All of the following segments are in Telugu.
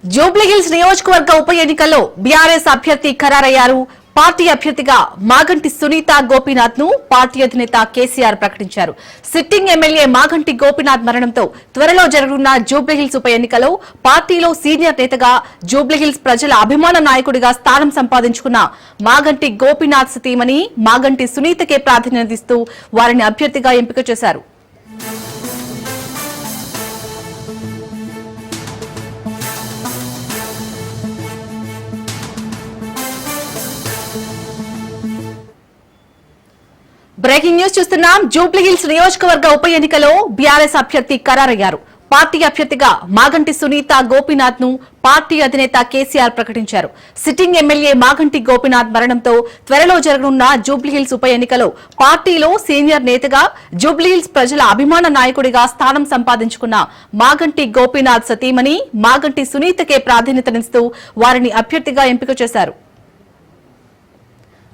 జూబ్లీహిల్స్ నియోజకవర్గ ఉప ఎన్నికల్లో బీఆర్ఎస్ అభ్యర్థి ఖరారయ్యారు. పార్టీ అభ్యర్థిగా మాగంటి సునీత గోపీనాథ్ ను పార్టీ అధినేత కేసీఆర్ ప్రకటించారు. సిట్టింగ్ ఎమ్మెల్యే మాగంటి గోపీనాథ్ మరణంతో త్వరలో జరగనున్న జూబ్లీహిల్స్ ఉప ఎన్నికలో పార్టీలో సీనియర్ నేతగా జూబ్లీహిల్స్ ప్రజల అభిమాన నాయకుడిగా స్థానం సంపాదించుకున్న మాగంటి గోపీనాథ్ సతీమణి మాగంటి సునీతకే ప్రాధాన్యతనిస్తూ వారిని అభ్యర్థిగా ఎంపిక చేశారు. బ్రేకింగ్ న్యూస్ చూస్తున్నాం. జూబ్లీహిల్స్ నియోజకవర్గ ఉప ఎన్నికలో బీఆర్ఎస్ అభ్యర్థి ఖరారయ్యారు. పార్టీ అభ్యర్థిగా మాగంటి సునీత గోపీనాథ్ ను పార్టీ అధినేత కేసీఆర్ ప్రకటించారు. సిట్టింగ్ ఎమ్మెల్యే మాగంటి గోపీనాథ్ మరణంతో త్వరలో జరగనున్న జూబ్లీహిల్స్ ఉప ఎన్నికలో పార్టీలో సీనియర్ నేతగా జూబ్లీహిల్స్ ప్రజల అభిమాన నాయకుడిగా స్థానం సంపాదించుకున్న మాగంటి గోపీనాథ్ సతీమణి మాగంటి సునీతకే ప్రాధాన్యతనిస్తూ వారిని అభ్యర్థిగా ఎంపిక చేశారు.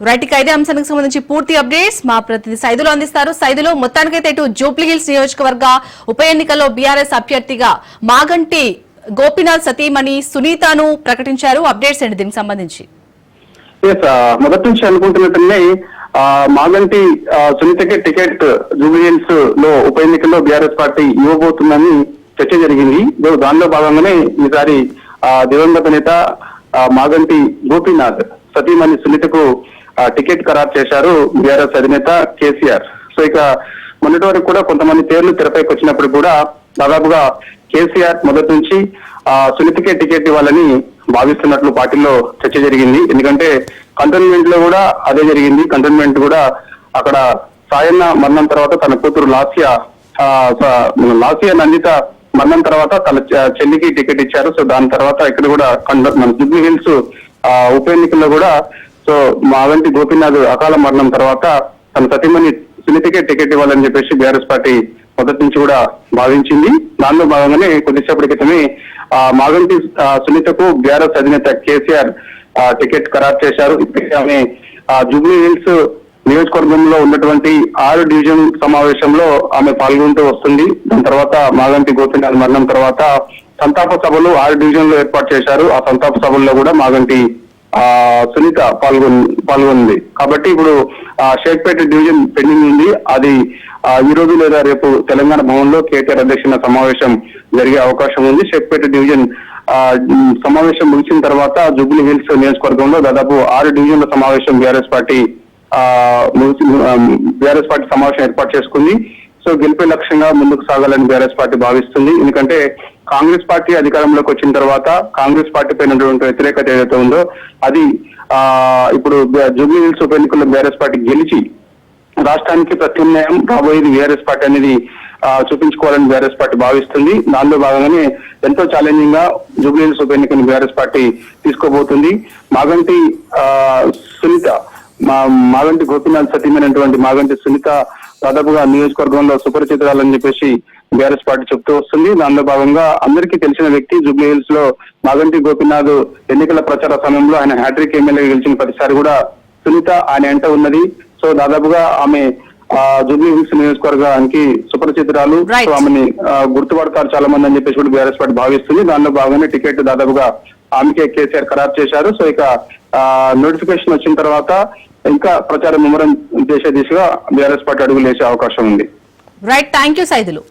రైట్, ఇదే అంశానికి సంబంధించి పూర్తి అప్డేట్స్ మా ప్రతినిధి సైదులు అందిస్తారు. సైదులు, మొత్తానికైతే ఇటు జూబ్లీహిల్స్ నియోజకవర్గ ఉప ఎన్నికల్లో బీఆర్ఎస్ అభ్యర్థిగా మాగంటి గోపీనాథ్ సతీమణి సునీతను ప్రకటించారు. అప్డేట్స్ ఏంటి దీనికి సంబంధించి? మొదటి నుంచి అనుకుంటున్నట్టునే మాగంటి సునీతకే టికెట్ జూబ్లీహిల్స్ లో ఉప ఎన్నికల్లో బీఆర్ఎస్ పార్టీ ఇవ్వబోతుందని చర్చ జరిగింది. దానిలో భాగంగానే ఈసారి దివంగత నేత మాగంటి గోపీనాథ్ సతీమణి సునీతకు టికెట్ ఖరారు చేశారు బీఆర్ఎస్ అధినేత కేసీఆర్. సో ఇక మొన్నటి వరకు కూడా కొంతమంది పేర్లు తెరపైకి వచ్చినప్పుడు కూడా దాదాపుగా కేసీఆర్ మొదటి నుంచి సునీతకే టికెట్ ఇవ్వాలని భావిస్తున్నట్లు పార్టీలో చర్చ జరిగింది. ఎందుకంటే కంటోన్మెంట్ లో కూడా అదే జరిగింది. కంటోన్మెంట్ కూడా అక్కడ సాయన్న మరణం తర్వాత తన కూతురు లాసియా నందిత మరణం తర్వాత తన చెల్లికి టికెట్ ఇచ్చారు. సో దాని తర్వాత ఇక్కడ కూడా మన జూబ్లీహిల్స్ ఉప ఎన్నికల్లో కూడా సో మాగంటి గోపీనాథ్ అకాల మరణం తర్వాత తన సతీమణి సునీతకే టికెట్ ఇవ్వాలని చెప్పేసి బీఆర్ఎస్ పార్టీ మొదటి నుంచి కూడా భావించింది. దానిలో భాగంగానే కొద్దిసేపటి క్రితమే మాగంటి సునీతకు బీఆర్ఎస్ అధినేత కేసీఆర్ టికెట్ ఖరారు చేశారు. ఇప్పటికే ఆమె జూబ్లీహిల్స్ నియోజకవర్గంలో ఉన్నటువంటి 6 డివిజన్ సమావేశంలో ఆమె పాల్గొంటూ వస్తుంది. దాని తర్వాత మాగంటి గోపీనాథ్ మరణం తర్వాత సంతాప సభలు 6 డివిజన్ లో ఏర్పాటు చేశారు. ఆ సంతాప సభల్లో కూడా మాగంటి సునీత పాల్గొంది. కాబట్టి ఇప్పుడు షేక్పేట డివిజన్ పెండింగ్ ఉంది. అది ఈ రోజు లేదా రేపు తెలంగాణ భవన్ లో కేటీఆర్ అధ్యక్షుల సమావేశం జరిగే అవకాశం ఉంది. షేక్పేట డివిజన్ సమావేశం ముగిసిన తర్వాత జూబ్లీహిల్స్ నియోజకవర్గంలో దాదాపు 6 డివిజన్ల సమావేశం బీఆర్ఎస్ పార్టీ సమావేశం ఏర్పాటు చేసుకుంది. సో గెలిపే లక్ష్యంగా ముందుకు సాగాలని బీఆర్ఎస్ పార్టీ భావిస్తుంది. ఎందుకంటే కాంగ్రెస్ పార్టీ అధికారంలోకి వచ్చిన తర్వాత కాంగ్రెస్ పార్టీ పైన వ్యతిరేకత ఏదైతే ఉందో అది ఇప్పుడు జూబ్లీహిల్స్ ఉప ఎన్నికల్లో బీఆర్ఎస్ పార్టీ గెలిచి రాష్ట్రానికి ప్రత్యామ్నాయం రాబోయేది బీఆర్ఎస్ పార్టీ అనేది చూపించుకోవాలని బీఆర్ఎస్ పార్టీ భావిస్తుంది. దానిలో భాగంగానే ఎంతో ఛాలెంజింగ్ గా జూబ్లీహిల్స్ ఉప ఎన్నికను బీఆర్ఎస్ పార్టీ తీసుకోబోతుంది. మాగంటి సునీత మాగంటి గోపీనాథ్ సతీమైనటువంటి మాగంటి సునీత దాదాపుగా నియోజకవర్గంలో సుపరిచితురాలని చెప్పేసి బీఆర్ఎస్ పార్టీ చెప్తూ వస్తుంది. దానిలో భాగంగా అందరికీ తెలిసిన వ్యక్తి జూబ్లీహిల్స్ లో మాగంటి గోపీనాథ్ ఎన్నికల ప్రచార సమయంలో ఆయన హ్యాట్రిక్ ఎమ్మెల్యే గెలిచిన ప్రతిసారి కూడా సునీత ఆయన వెంట ఉన్నది. సో దాదాపుగా ఆమె జూబ్లీహిల్స్ నియోజకవర్గానికి సుపరిచితురాలు. సో ఆమెని గుర్తుపడతారు చాలా మంది అని చెప్పేసి కూడా బీఆర్ఎస్ పార్టీ భావిస్తుంది. దానిలో భాగంగానే టికెట్ దాదాపుగా ఆమెకే కేసీఆర్ ఖరారు చేశారు. సో ఇక నోటిఫికేషన్ వచ్చిన తర్వాత ఇంకా ప్రచారం ముమ్మరం చేసే దిశగా బీఆర్ఎస్ పార్టీ అడుగులు వేసే అవకాశం ఉంది. Right, thank you Saidulu.